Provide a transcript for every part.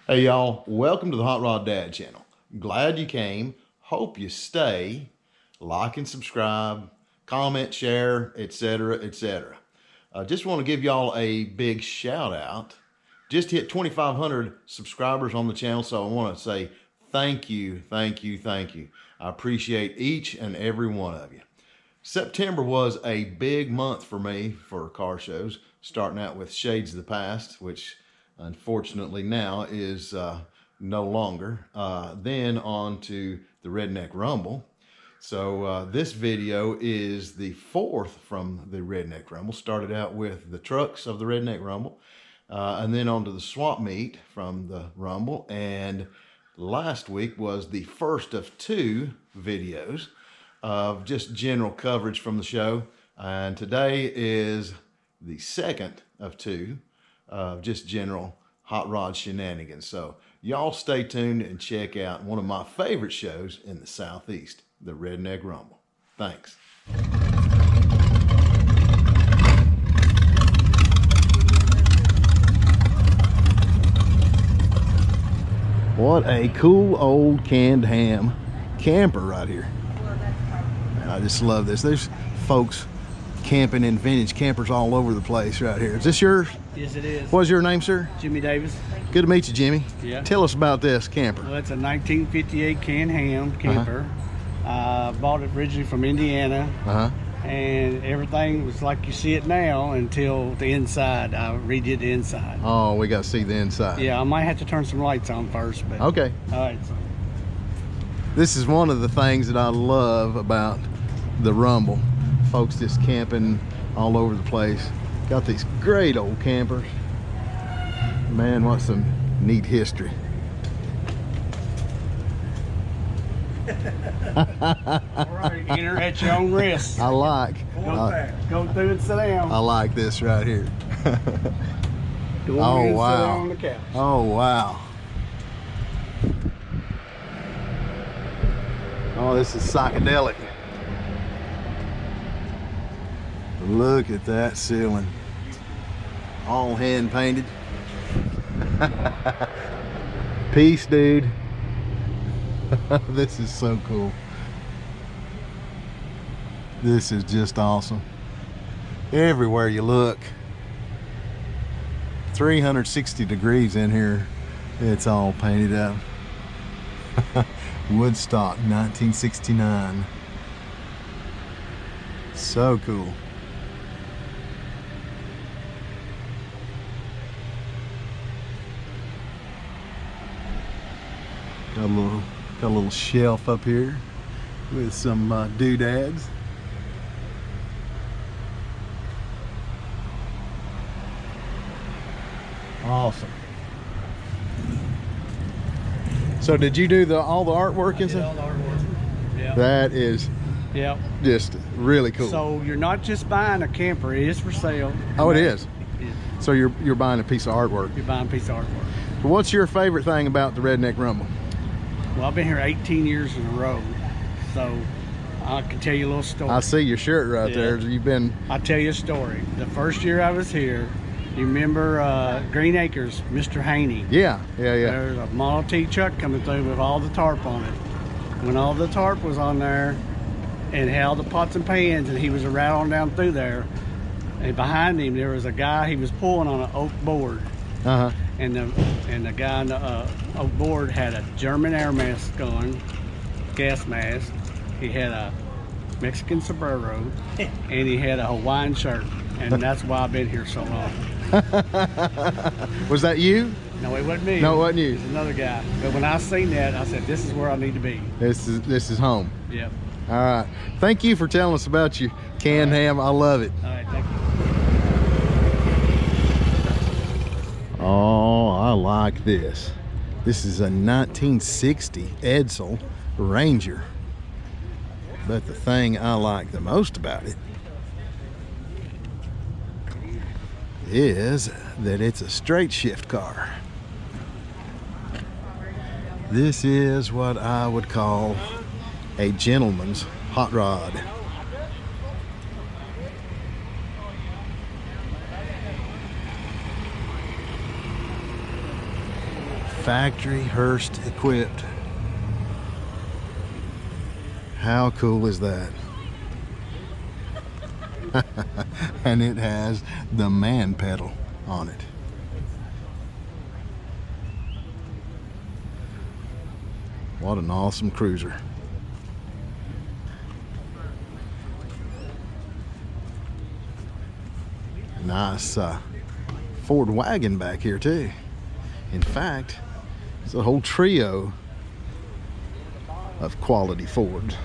Hey y'all, welcome to the Hot Rod Dad channel. Glad you came. Hope you stay. Like and subscribe, comment, share, etc., etc. Just want to give y'all a big shout out. Just hit 2,500 subscribers on the channel, so I want to say thank you, thank you, thank you. I appreciate each and every one of you. September was a big month for me for car shows, starting out with Shades of the Past, which unfortunately now is no longer. Then on to the Redneck Rumble. So this video is the fourth from the Redneck Rumble. Started out with the trucks of the Redneck Rumble, and then on to the swap meet from the Rumble. And last week was the first of two videos of just general coverage from the show. And today is the second of two of just general hot rod shenanigans. So y'all stay tuned and check out one of my favorite shows in the Southeast, the Redneck Rumble. Thanks. What a cool old canned ham camper right here. Man, I just love this. There's folks camping in vintage campers all over the place right here. Is this yours? Yes, it is. What's your name, sir? Jimmy Davis. Good to meet you, Jimmy. Yeah. Tell us about this camper. Well, it's a 1958 canned ham camper. Bought it originally from Indiana. And everything was like you see it now until the inside. I redid the inside. Oh, we got to see the inside. Yeah, I might have to turn some lights on first. But okay. All right. So. This is one of the things that I love about the Rumble. Folks just camping all over the place. Got these great old campers. Man, what some neat history. All right, enter at your own risk. I like. Go through and sit down. I like this right here. Go oh and wow. Sit down on the couch. Oh wow. Oh, this is psychedelic. Look at that ceiling. All hand painted. Peace, dude. This is so cool. This is just awesome. Everywhere you look, 360 degrees in here. It's all painted up. Woodstock 1969. So cool. Got a little shelf up here with some doodads. Awesome. So did you do all the artwork and stuff? All the artwork. Yeah. That is just really cool. So you're not just buying a camper, it is for sale. Oh, it is. So you're buying a piece of artwork. You're buying a piece of artwork. So what's your favorite thing about the Redneck Rumble? Well, I've been here 18 years in a row, so I can tell you a little story. I see your shirt right there. You've been... I'll tell you a story. The first year I was here, you remember Green Acres, Mr. Haney? Yeah. There's a Model T truck coming through with all the tarp on it. When all the tarp was on there and had all the pots and pans, and he was rattling down through there, and behind him there was a guy, he was pulling on an oak board. And the guy on the oak board had a German air mask on, gas mask. He had a Mexican sombrero, and he had a Hawaiian shirt. And that's why I've been here so long. Was that you? No, it wasn't me. No, it wasn't you. It was another guy. But when I seen that, I said, this is where I need to be. This is home. Yep. All right. Thank you for telling us about your canned ham. I love it. All right, thank you. Oh, I like this. This is a 1960 Edsel Ranger. But the thing I like the most about it is that it's a straight shift car. This is what I would call a gentleman's hot rod. factory Hearst equipped. How cool is that? And it has the man pedal on it. What an awesome cruiser. Nice Ford wagon back here too. In fact, it's a whole trio of quality Fords.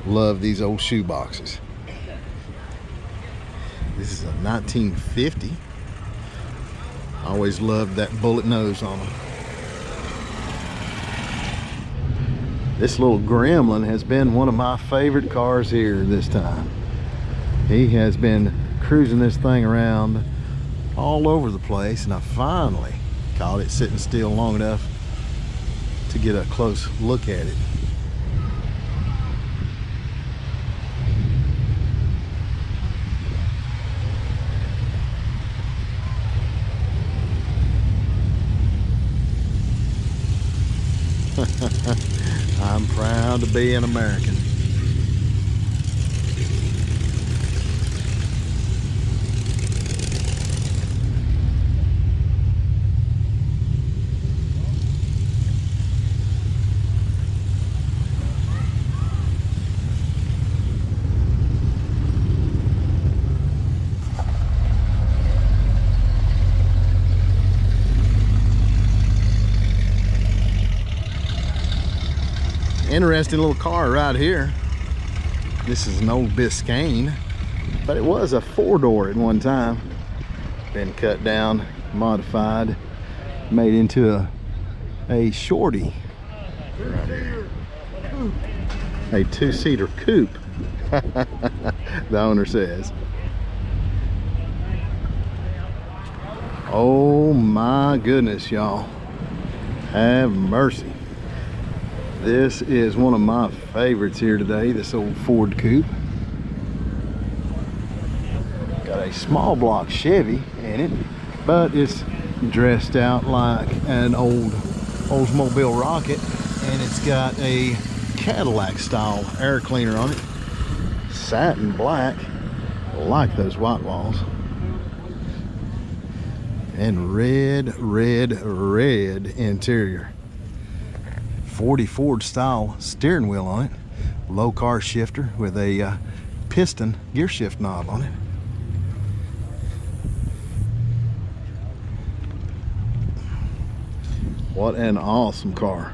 Love these old shoe boxes. This is a 1950. I always loved that bullet nose on them. This little Gremlin has been one of my favorite cars here this time. He has been cruising this thing around all over the place, and I finally caught it sitting still long enough to get a close look at it. I'm proud to be an American. Interesting little car right here. This is an old Biscayne, but it was a 4-door at one time. Been cut down, modified, made into a shorty right here. A 2-seater coupe, the owner says. Oh my goodness, y'all. Have mercy. This is one of my favorites here today, this old Ford Coupe. Got a small block Chevy in it, but it's dressed out like an old Oldsmobile Rocket, and it's got a Cadillac style air cleaner on it. Satin black, like those white walls. And red interior. 40 Ford style steering wheel on it, low car shifter with a piston gear shift knob on it. What an awesome car.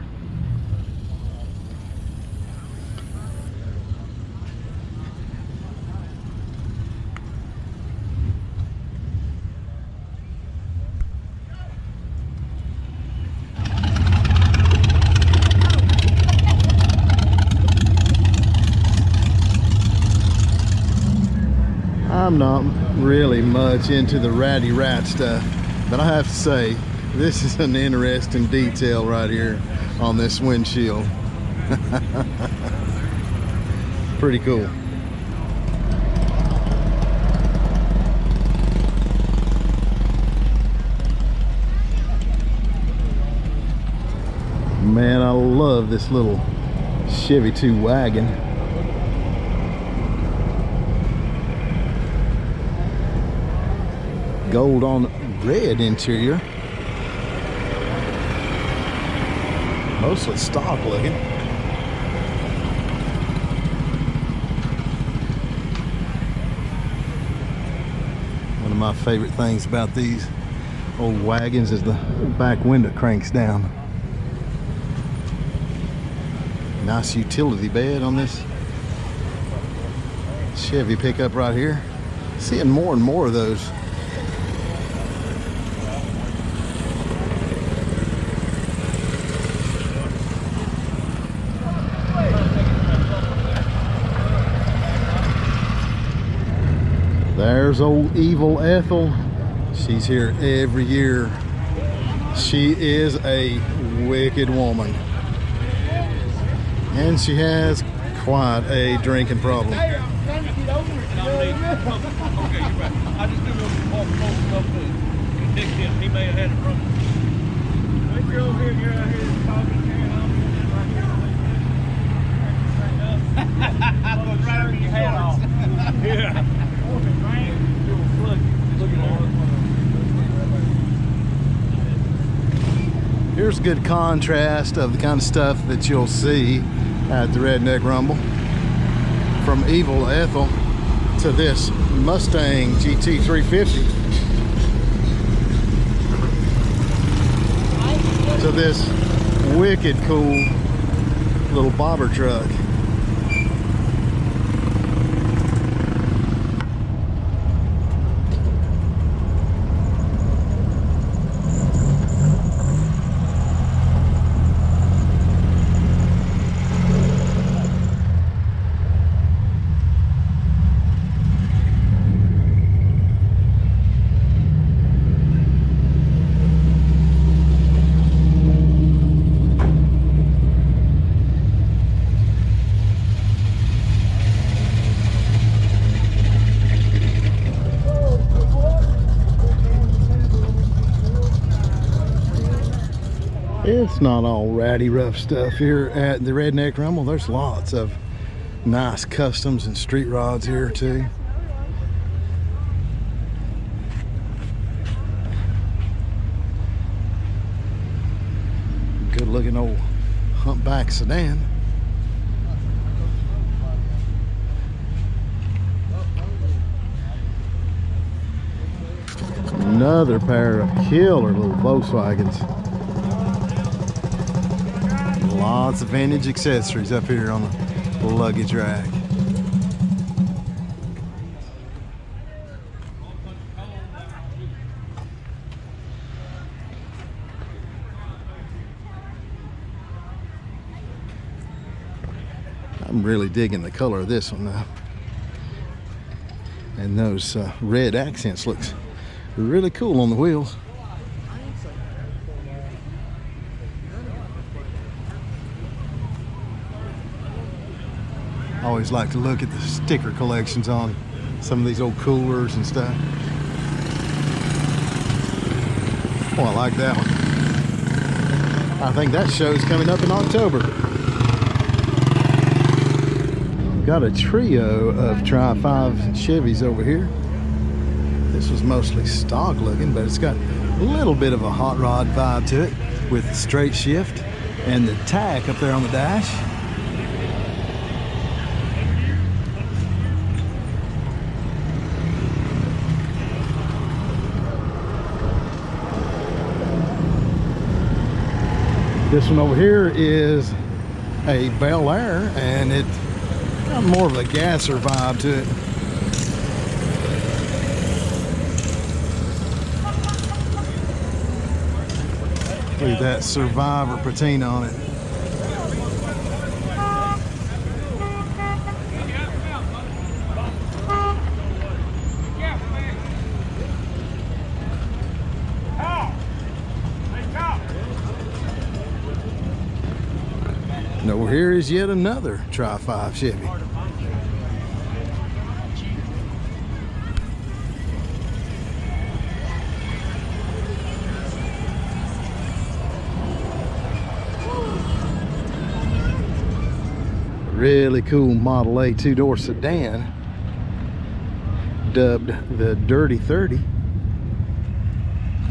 I'm not really much into the Ratty Rat stuff, but I have to say, this is an interesting detail right here on this windshield. Pretty cool. Man, I love this little Chevy 2 wagon. Gold on red interior. Mostly stock looking. One of my favorite things about these old wagons is the back window cranks down. Nice utility bed on this Chevy pickup right here. Seeing more and more of those. There's old evil Ethel. She's here every year. She is a wicked woman. And she has quite a drinking problem. Yeah, he may have had it from. If you're over here, you're out here talking, carrying on, right here. I was right with your hat off. Yeah. Here's a good contrast of the kind of stuff that you'll see at the Redneck Rumble. From evil Ethel to this Mustang GT 350 to this wicked cool little bobber truck. It's not all ratty rough stuff here at the Redneck Rumble. There's lots of nice customs and street rods here too. Good looking old Humpback sedan. Another pair of killer little Volkswagens. Lots of vintage accessories up here on the luggage rack. I'm really digging the color of this one now. And those red accents looks really cool on the wheels. I always like to look at the sticker collections on some of these old coolers and stuff. Oh, I like that one. I think that show's coming up in October. Got a trio of Tri-5 Chevys over here. This was mostly stock looking, but it's got a little bit of a hot rod vibe to it with the straight shift and the tack up there on the dash. This one over here is a Bel Air, and it got more of a gasser vibe to it. Look at that Survivor patina on it. And over here is yet another Tri-5 Chevy. Really cool Model A two-door sedan, dubbed the Dirty 30.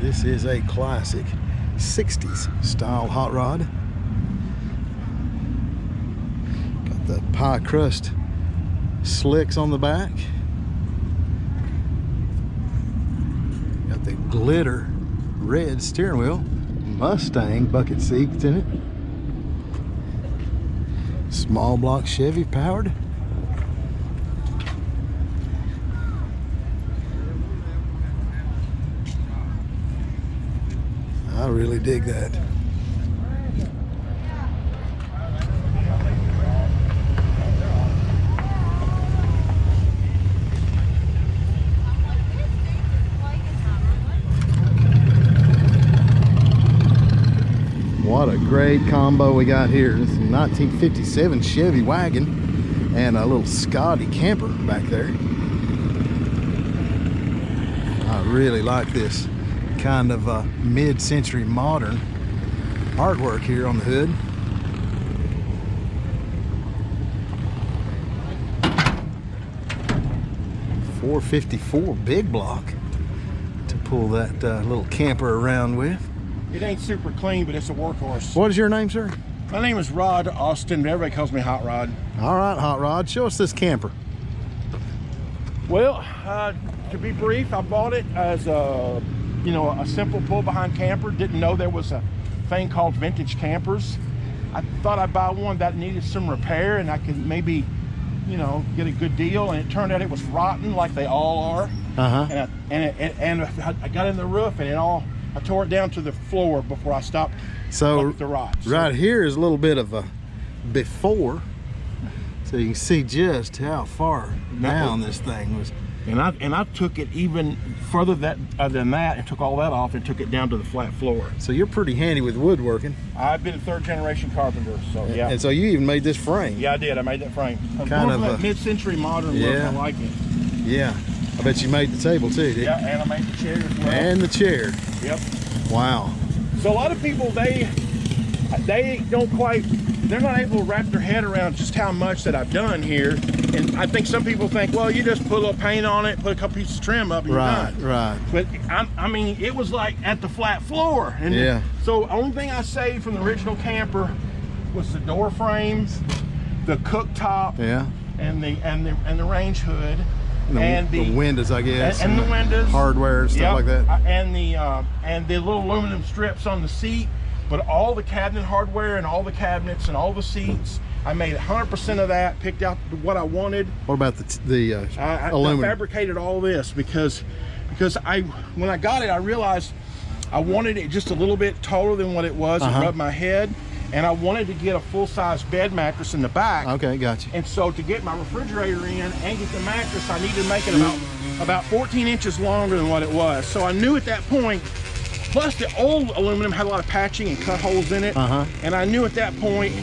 This is a classic 60s style hot rod. Got the pie crust slicks on the back. Got the glitter red steering wheel. Mustang bucket seats in it. Small block Chevy powered. I really dig that. What a great combo we got here. This is a 1957 Chevy Wagon and a little Scotty Camper back there. I really like this kind of mid-century modern artwork here on the hood. .454 big block to pull that little camper around with. It ain't super clean, but it's a workhorse. What is your name, sir? My name is Rod Austin, but everybody calls me Hot Rod. All right, Hot Rod, show us this camper. Well, to be brief, I bought it as a, you know, a simple pull-behind camper. Didn't know there was a thing called vintage campers. I thought I'd buy one that needed some repair and I could maybe, you know, get a good deal. And it turned out it was rotten, like they all are. And I got in the roof and I tore it down to the floor before I stopped. So the rot. Right here is a little bit of a before, so you can see just how far down this thing was. And I took it even further than that and took all that off and took it down to the flat floor. So you're pretty handy with woodworking. I've been a third-generation carpenter, so yeah. And so you even made this frame. Yeah, I did. I made that frame. Kind of that mid-century modern look. I like it. Yeah. I bet you made the table too, didn't you? Yeah, and I made the chair as well. And the chair. Yep. Wow. So a lot of people, they don't quite, they're not able to wrap their head around just how much that I've done here. And I think some people think, well, you just put a little paint on it, put a couple pieces of trim up, and you're done. Right. But I mean, it was like at the flat floor. And yeah. So only thing I saved from the original camper was the door frames, the cooktop, yeah, and the range hood. And the windows, I guess, and the windows, hardware, stuff like that, and the little aluminum strips on the seat. But all the cabinet hardware and all the cabinets and all the seats, I made 100% of that. Picked out what I wanted. What about the aluminum? I fabricated all this because when I got it, I realized I wanted it just a little bit taller than what it was. It rubbed my head. And I wanted to get a full-size bed mattress in the back. Okay, gotcha. And so to get my refrigerator in and get the mattress, I needed to make it about 14 inches longer than what it was. So I knew at that point, plus the old aluminum had a lot of patching and cut holes in it. And I knew at that point,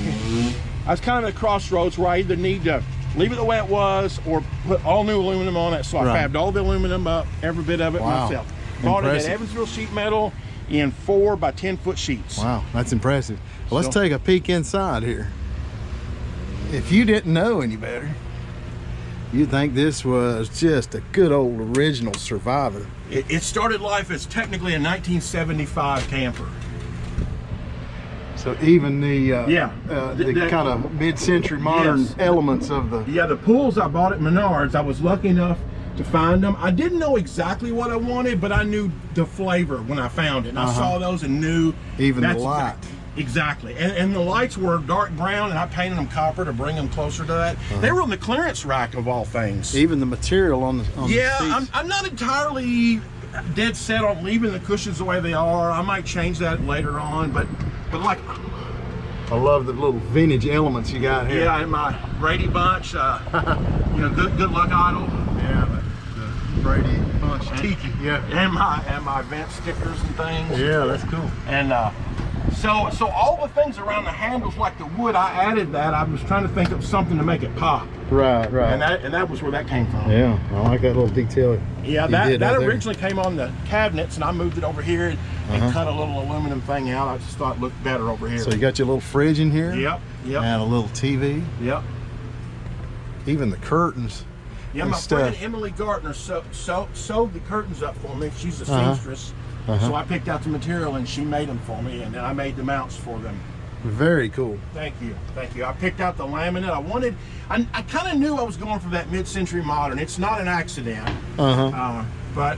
I was kind of at a crossroads where I either need to leave it the way it was or put all new aluminum on it. So I fabbed all the aluminum up, every bit of it myself. Bought it at Evansville Sheet Metal in 4 by 10 foot sheets. Wow, that's impressive. Well, let's take a peek inside here. If you didn't know any better, you'd think this was just a good old original Survivor. It started life as technically a 1975 camper. So even the kind of mid-century modern elements of the... Yeah, the pools I bought at Menards, I was lucky enough to find them. I didn't know exactly what I wanted, but I knew the flavor when I found it. And I saw those and knew... Even the light. Exactly. And the lights were dark brown, and I painted them copper to bring them closer to that. They were on the clearance rack of all things. Even the material on the seats. I'm not entirely dead set on leaving the cushions the way they are. I might change that later on, but like... I love the little vintage elements you got here. Yeah, and my Brady Bunch, you know, good luck idol. Yeah, the Brady Bunch tiki. Yeah. And my event stickers and things. Yeah, that's cool. And so all the things around the handles, like the wood, I added that. I was trying to think of something to make it pop. Right. And that was where that came from. Yeah, I like that little detail. Yeah, that originally came on the cabinets, and I moved it over here and cut a little aluminum thing out. I just thought it looked better over here. So you got your little fridge in here? Yep. And a little TV? Yep. Even the curtains. Yeah, my friend Emily Gartner sewed the curtains up for me. She's a seamstress. So I picked out the material and she made them for me, and then I made the mounts for them. Very cool. Thank you. I picked out the laminate. I kind of knew I was going for that mid-century modern. It's not an accident. But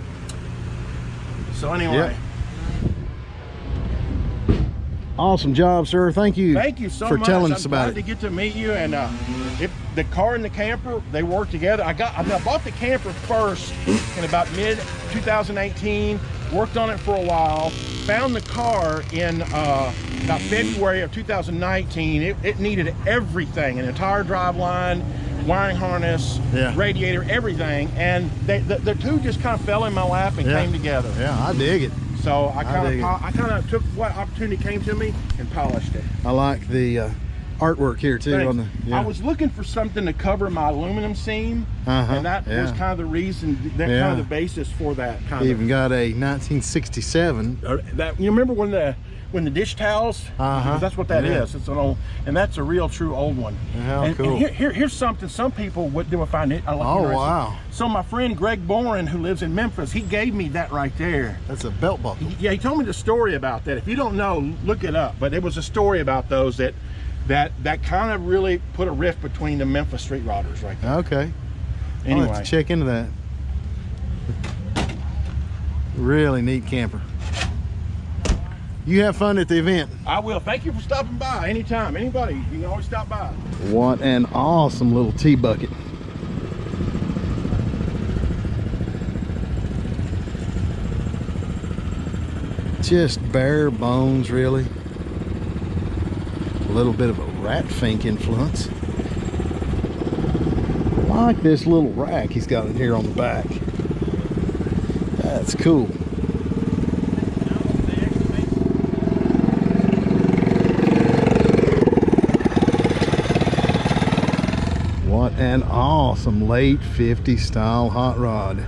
so anyway. Yep. Awesome job, sir. Thank you. Thank you so for much. telling us about it. I'm glad to get to meet you. And the car and the camper, they work together. I bought the camper first in about mid 2018. Worked on it for a while. Found the car in about February of 2019. It needed everything: an entire drive line, wiring harness, radiator, everything. And the two just kind of fell in my lap and came together. Yeah, I dig it. So I kind of took what opportunity came to me and polished it. I like the artwork here too. Thanks. On the, yeah. I was looking for something to cover my aluminum seam, and that was kind of the reason, kind of the basis for that. Even got a 1967. That, you remember when the dish towels? That's what that is. It's an old, and that's a real true old one. How cool. And here's something some people would find it. Wow. So my friend Greg Boren, who lives in Memphis, he gave me that right there. That's a belt buckle. Yeah, he told me the story about that. If you don't know, look it up. But it was a story about those that kind of really put a rift between the Memphis street rodders right there. Okay. Anyway, I'll have to check into that. Really neat camper. You have fun at the event. I will. Thank you for stopping by. Anytime, anybody, you can always stop by. What an awesome little tea bucket. Just bare bones, really. A little bit of a rat fink influence. I like this little rack he's got in here on the back. That's cool. What an awesome late 50s style hot rod.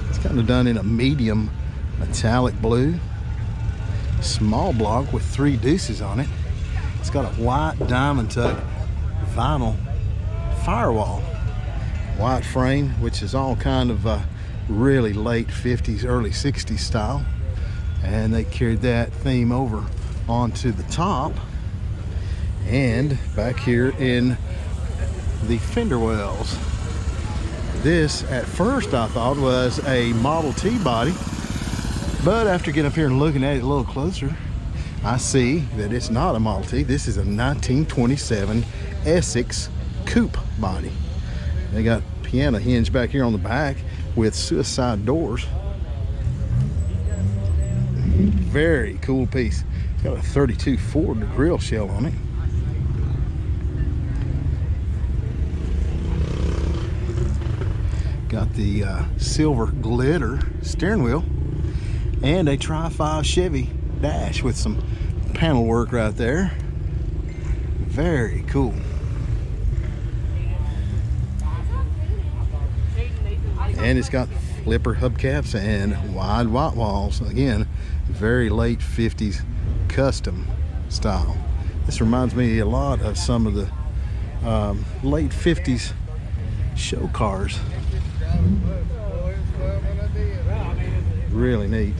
It's kind of done in a medium metallic blue. Small block with 3 deuces on it. It's got a white diamond tuck vinyl firewall. White frame, which is all kind of really late 50s, early 60s style. And they carried that theme over onto the top. And back here in the fender wells. This at first I thought was a Model T body, but after getting up here and looking at it a little closer, I see that it's not a Model T. This is a 1927 Essex Coupe body. They got piano hinge back here on the back with suicide doors. Very cool piece. It's got a 32 Ford grill shell on it. Got the silver glitter steering wheel and a Tri-5 Chevy dash with some panel work right there. Very cool. And it's got flipper hubcaps and wide white walls. Again, very late 50s custom style. This reminds me a lot of some of the late 50s show cars. Really neat.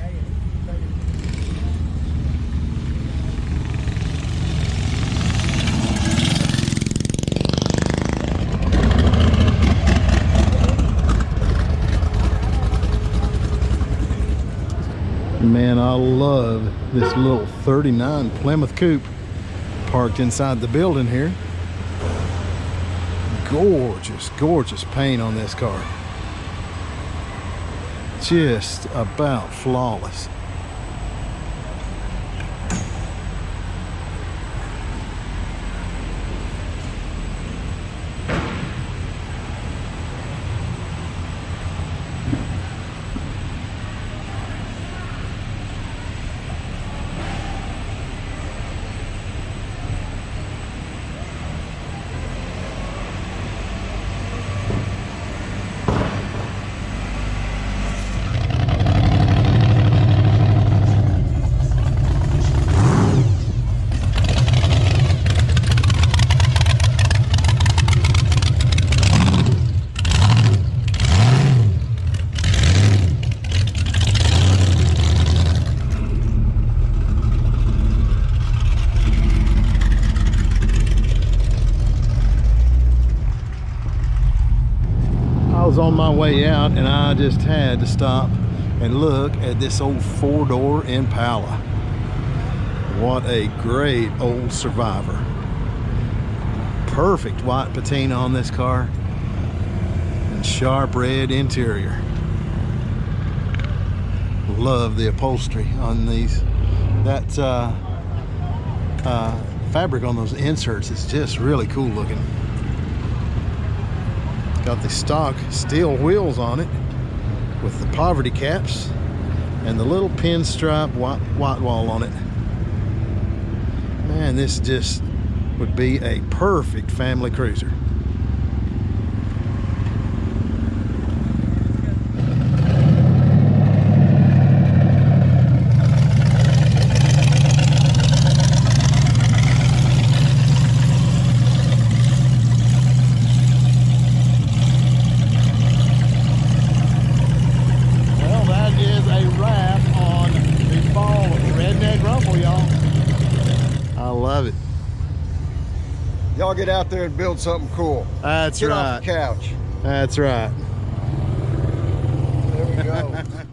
Man, I love this little 39 Plymouth Coupe parked inside the building here. Gorgeous, gorgeous paint on this car. Just about flawless. On my way out, and I just had to stop and look at this old 4-door Impala. What a great old survivor. Perfect white patina on this car and sharp red interior. Love the upholstery on these. That fabric on those inserts is just really cool looking. Got the stock steel wheels on it with the poverty caps and the little pinstripe white wall on it. Man, this just would be a perfect family cruiser. Well, that is a wrap on the fall Redneck Rumble, y'all. I love it. Y'all get out there and build something cool. That's Get right. off the couch. That's right. There we go.